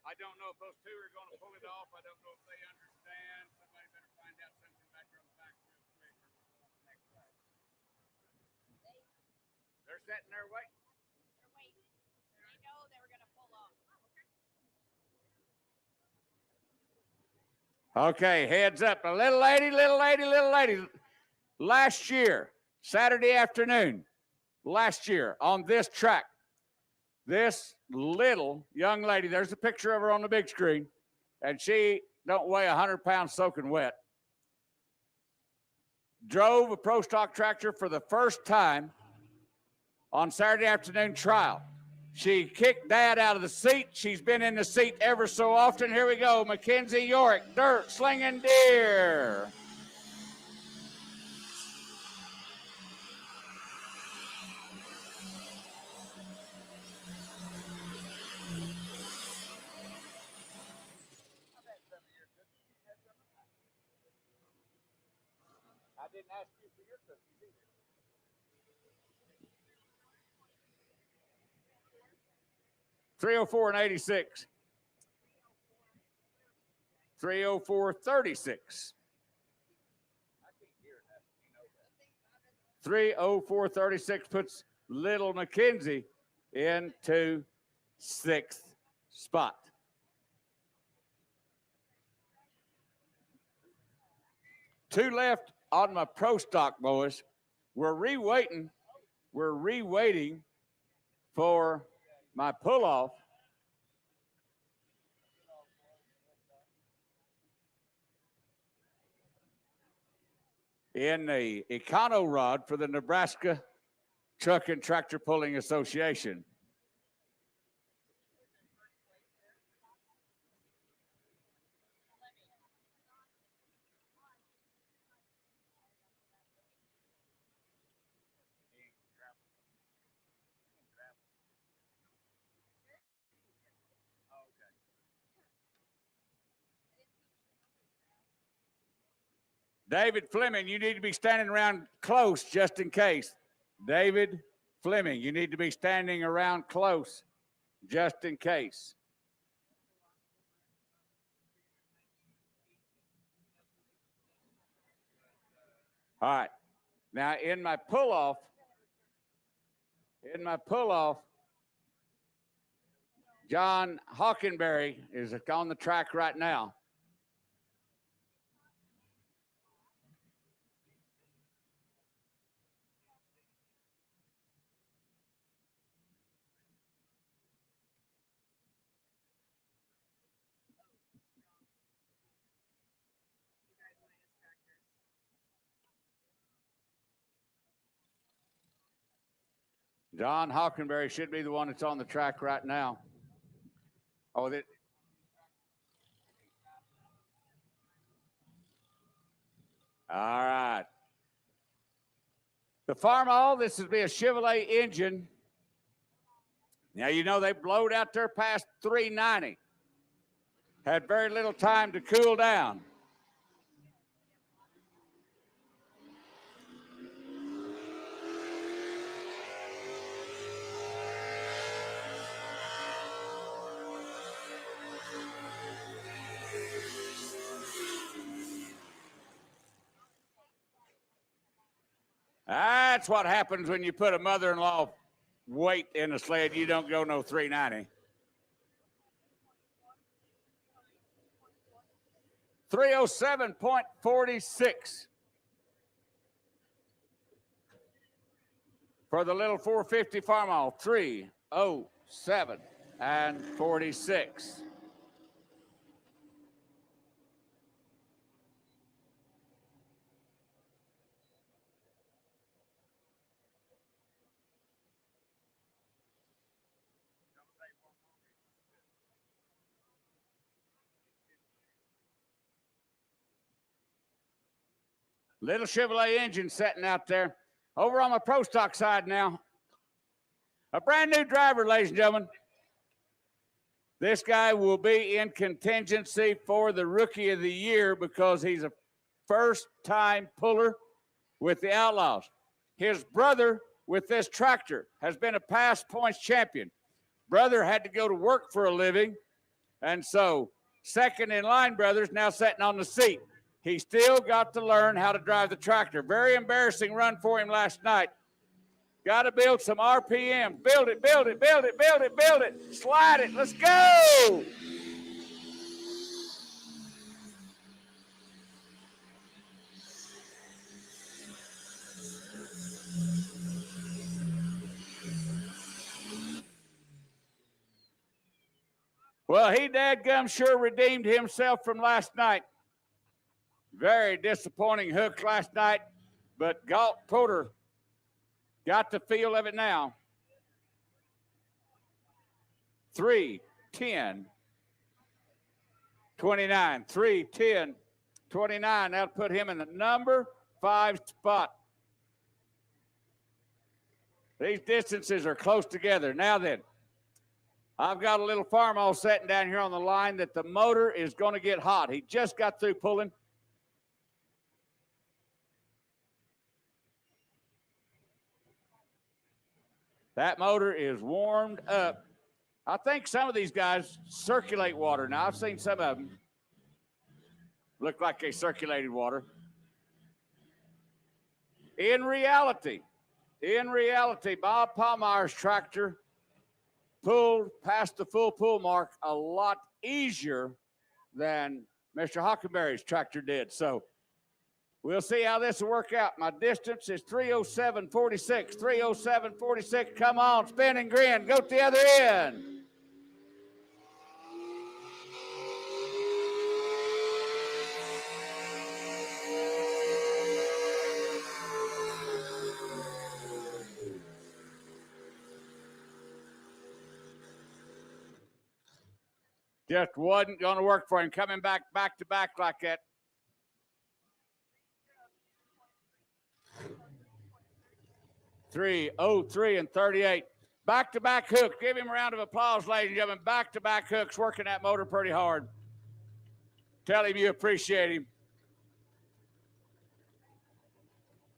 I don't know if those two are going to pull it off. I don't know if they understand. Somebody better find out something back there on the back real quick. Next slide. They're sitting there waiting. They're waiting. They know they were going to pull off. Okay, heads up. A little lady. Last year, Saturday afternoon, last year on this track, this little young lady, there's a picture of her on the big screen, and she don't weigh 100 pounds soaking wet, drove a Pro Stock tractor for the first time on Saturday afternoon trial. She kicked Dad out of the seat. She's been in the seat ever so often. Here we go, Mackenzie York, dirt slinging deer. I didn't ask you for your cookies either. $304 and 86. 304.36. 304.36 puts little Mackenzie into 6th spot. Two left on my Pro Stock, boys. We're rewaiting for my pull-off. In the Econo Rod for the Nebraska Truck and Tractor Pulling Association. David Fleming, you need to be standing around close just in case. David Fleming, you need to be standing around close just in case. All right. Now in my pull-off, John Hockenberry is on the track right now. John Hockenberry should be the one that's on the track right now. Oh, that. All right. The Farmall, this would be a Chevrolet engine. Now, you know, they blowed out there past 390. Had very little time to cool down. That's what happens when you put a mother-in-law weight in a sled. You don't go no 390. 307.46 for the little 450 Farmall. 307 and 46. Little Chevrolet engine sitting out there. Over on my Pro Stock side now. A brand new driver, ladies and gentlemen. This guy will be in contingency for the Rookie of the Year because he's a first-time puller with the Outlaws. His brother with this tractor has been a past points champion. Brother had to go to work for a living, and so second in line brother's now sitting on the seat. He still got to learn how to drive the tractor. Very embarrassing run for him last night. Got to build some RPM. Build it, build it, build it, build it, build it. Slide it. Let's go. Well, he dadgum sure redeemed himself from last night. Very disappointing hook last night, but Galt Porter got the feel of it now. 3:10:29. 3:10:29. That'll put him in the number 5 spot. These distances are close together. Now then, I've got a little Farmall sitting down here on the line that the motor is going to get hot. He just got through pulling. That motor is warmed up. I think some of these guys circulate water. Now, I've seen some of them look like they circulated water. In reality, Bob Palmer's tractor pulled past the full pull mark a lot easier than Mr. Hockenberry's tractor did. So we'll see how this will work out. My distance is 3:07:46. 3:07:46. Come on, spin and grin. Go to the other end. Just wasn't going to work for him. Coming back to back like that. .303 and 38. Back-to-back hook. Give him a round of applause, ladies and gentlemen. Back-to-back hooks, working that motor pretty hard. Tell him you appreciate him.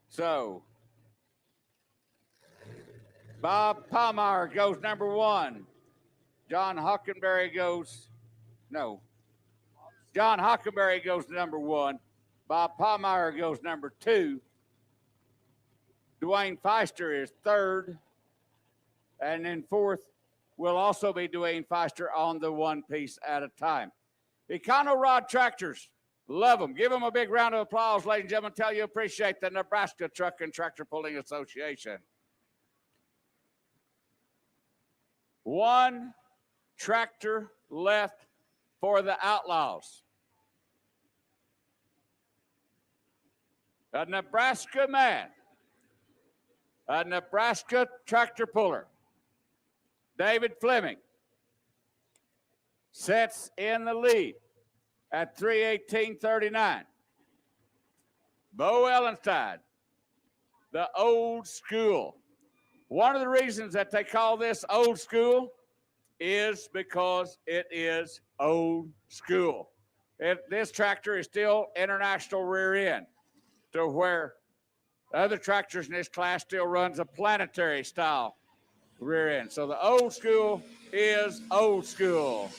So, Bob Palmer goes number 1. John Hockenberry goes number 1. Bob Palmer goes number 2. Dwayne Feister is 3rd. And then 4th will also be Dwayne Feister on the one piece at a time. Econo Rod Tractors, love them. Give them a big round of applause, ladies and gentlemen. Tell you appreciate the Nebraska Truck and Tractor Pulling Association. 1 tractor left for the Outlaws. A Nebraska man A Nebraska tractor puller, David Fleming, sets in the lead at 3:18:39. Bo Ellenstein, the old school. One of the reasons that they call this old school is because it is old school. This tractor is still international rear end, to where other tractors in this class still runs a planetary style rear end. So the old school is old school.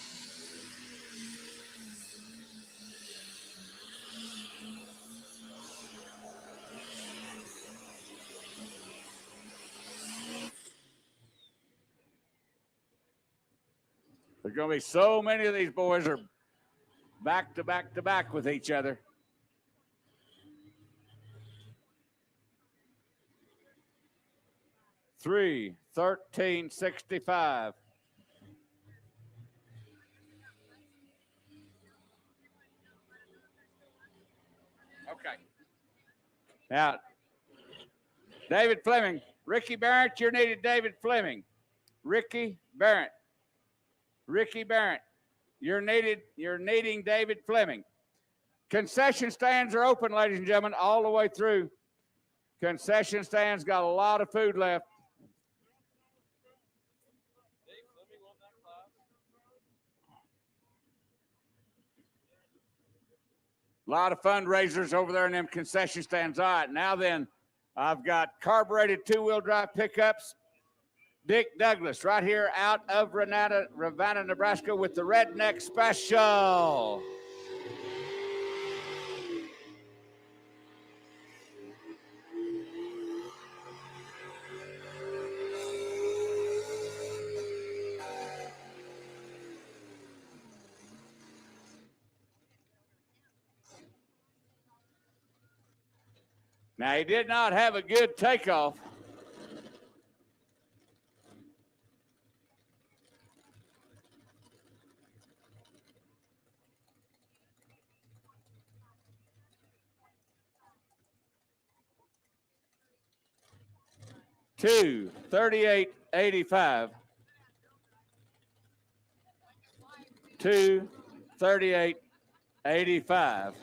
There's going to be so many of these boys are back to back to back with each other. Three, 13:65. Okay. Now, David Fleming, Ricky Barrett, you're needed. David Fleming, Ricky Barrett, you're needed. You're needing David Fleming. Concession stands are open, ladies and gentlemen, all the way through. Concession stands got a lot of food left. A lot of fundraisers over there in them concession stands. All right, now then, I've got carbureted two-wheel drive pickups. Dick Douglas right here out of Ravenna, Nebraska with the Redneck Special. Now, he did not have a good takeoff. Two, 38.85. 2:38.85.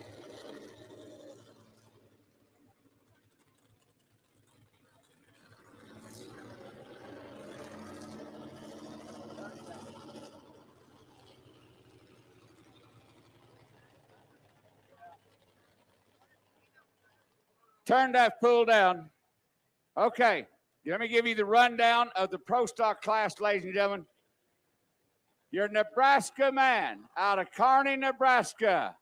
Turn that pull down. Okay, let me give you the rundown of the Pro Stock class, ladies and gentlemen. Your Nebraska man out of Kearney, Nebraska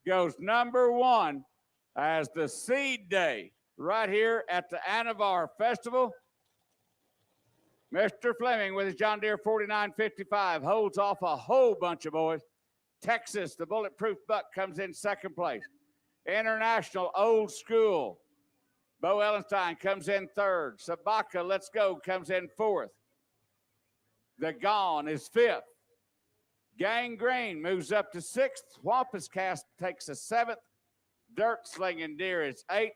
goes number one as the Seed Day right here at the Anavar Festival. Mr. Fleming with his John Deere 4955 holds off a whole bunch of boys. Texas, the Bulletproof Buck, comes in second place. International Old School, Bo Ellenstein comes in third. Sabaka, Let's Go, comes in fourth. The Gone is fifth. Gang Green moves up to sixth. Wampus Cast takes a seventh. Dirt Slinging Deer is eighth.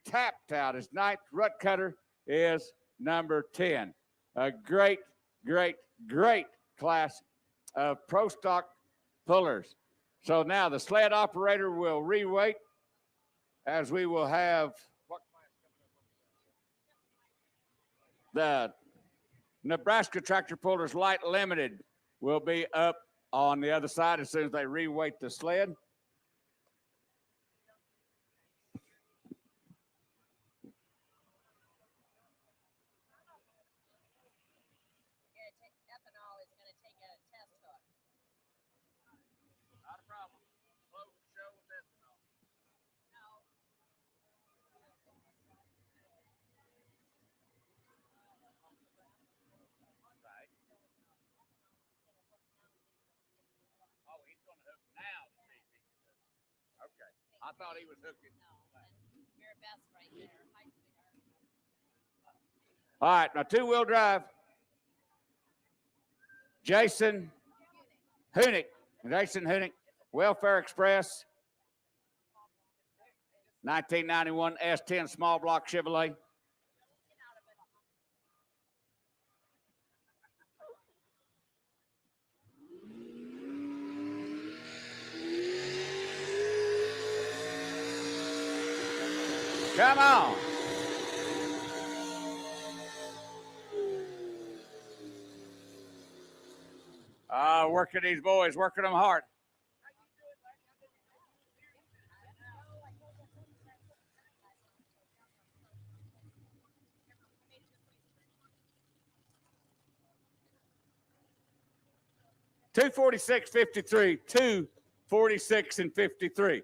Tapped Out is ninth. Rut Cutter is number 10. A great, great, great class of Pro Stock pullers. So now the sled operator will reweight as we will have the Nebraska Tractor Pullers Light Limited will be up on the other side as soon as they reweight the sled. Ethanol is going to take a test hook. Not a problem. Close the show with ethanol. No. Right. Oh, he's going to hook now to see if he can hook. Okay. I thought he was hooking. No. And your best right there. Hi, sweetheart. All right, now two-wheel drive. Jason Hunick, Welfare Express, 1991 S10 small block Chevrolet. Come on. Working these boys, working them hard. $246.53, 246 and 53.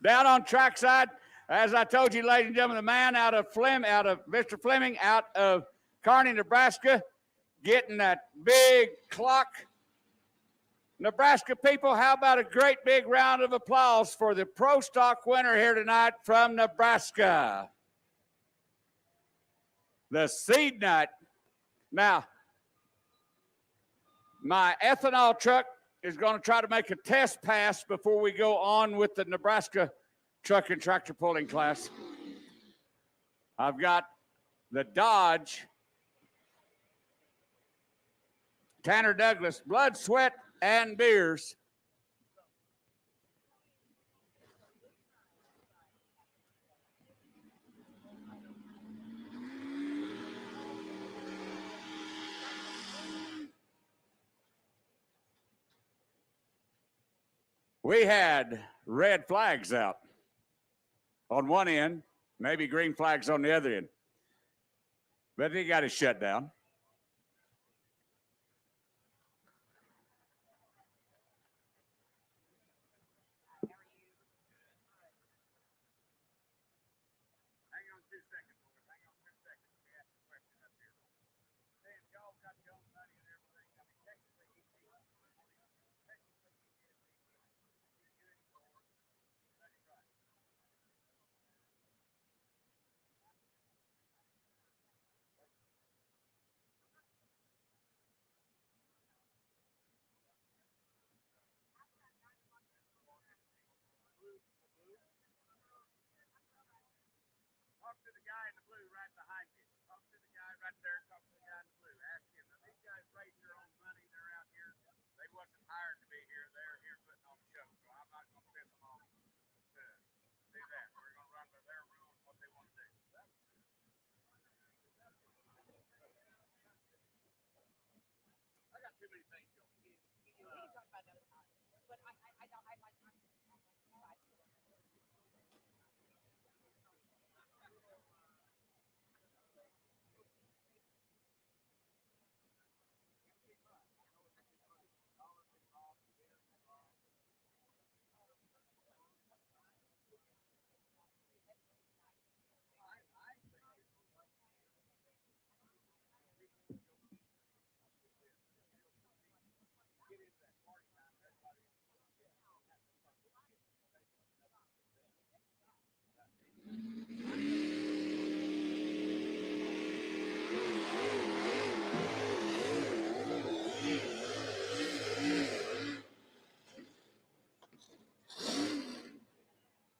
Down on trackside, as I told you, ladies and gentlemen, the man out of Mr. Fleming, out of Kearney, Nebraska, getting that big clock. Nebraska people, how about a great big round of applause for the Pro Stock winner here tonight from Nebraska, the Seed Nut. Now, my ethanol truck is going to try to make a test pass before we go on with the Nebraska truck and tractor pulling class. I've got the Dodge Tanner Douglas, blood, sweat, and beers. We had red flags out on one end, maybe green flags on the other end. But he got it shut down. Talk to the guy in the blue right behind you. Talk to the guy right there. Talk to the guy in the blue. Ask him. Now, these guys raise their own money. They're out here. They wasn't hired to be here. They're here putting on a show. So I'm not going to piss them off to do that. We're going to run by their rules, what they want to do. I got too many things going. We can talk about another time. But I like.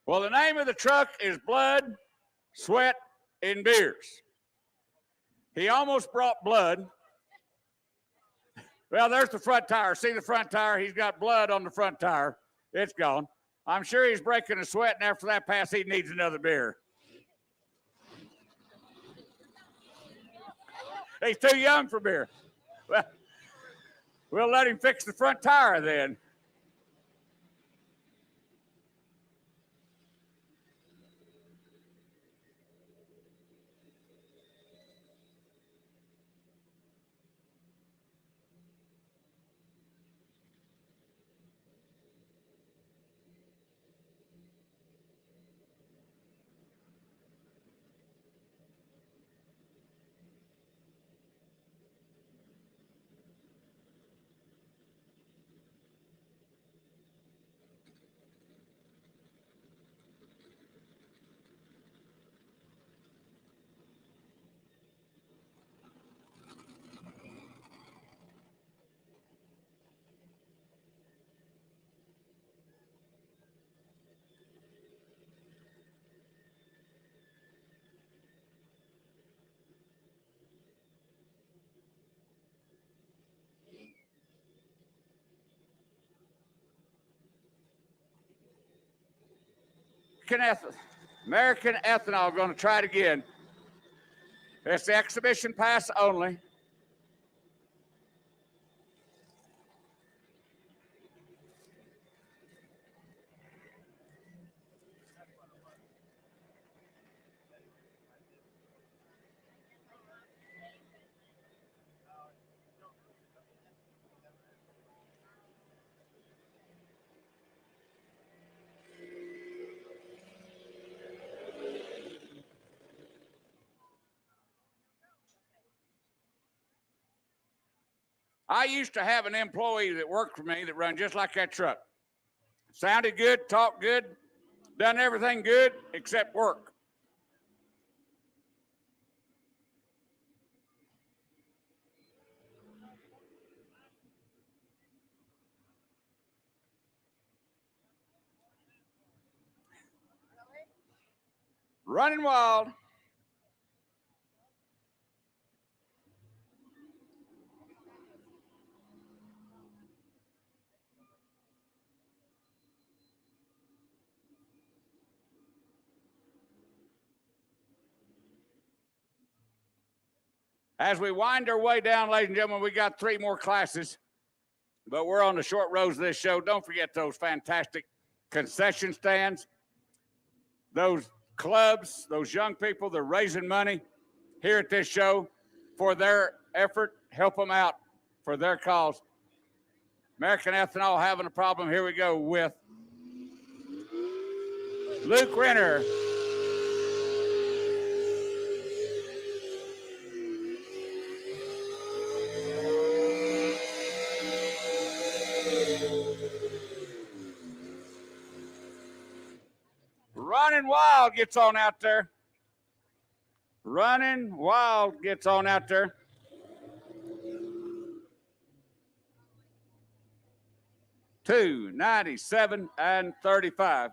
Well, the name of the truck is Blood, Sweat, and Beers. He almost brought blood. Well, there's the front tire. See the front tire? He's got blood on the front tire. It's gone. I'm sure he's breaking a sweat, and after that pass, he needs another beer. He's too young for beer. Well, we'll let him fix the front tire then. American Ethanol going to try it again. It's the exhibition pass only. I used to have an employee that worked for me that run just like that truck. Sounded good, talked good, done everything good except work. Running wild. As we wind our way down, ladies and gentlemen, we got 3 more classes, but we're on the short rows of this show. Don't forget those fantastic concession stands, those clubs, those young people, they're raising money here at this show for their effort. Help them out for their cause. American Ethanol having a problem. Here we go with Luke Renner. Running Wild gets on out there. Running Wild gets on out there. $2.97 and 35.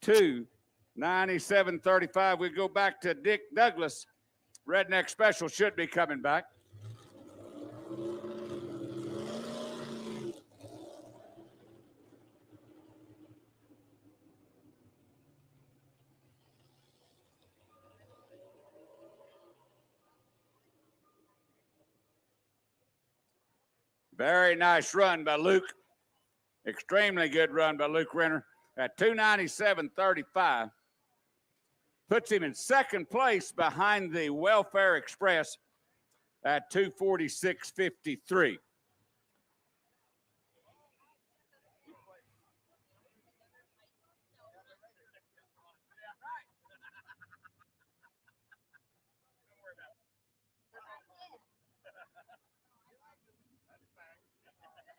$2.97.35. We go back to Dick Douglas. Redneck Special should be coming back. Very nice run by Luke. Extremely good run by Luke Renner at 297.35. Puts him in second place behind the Welfare Express at 246.53.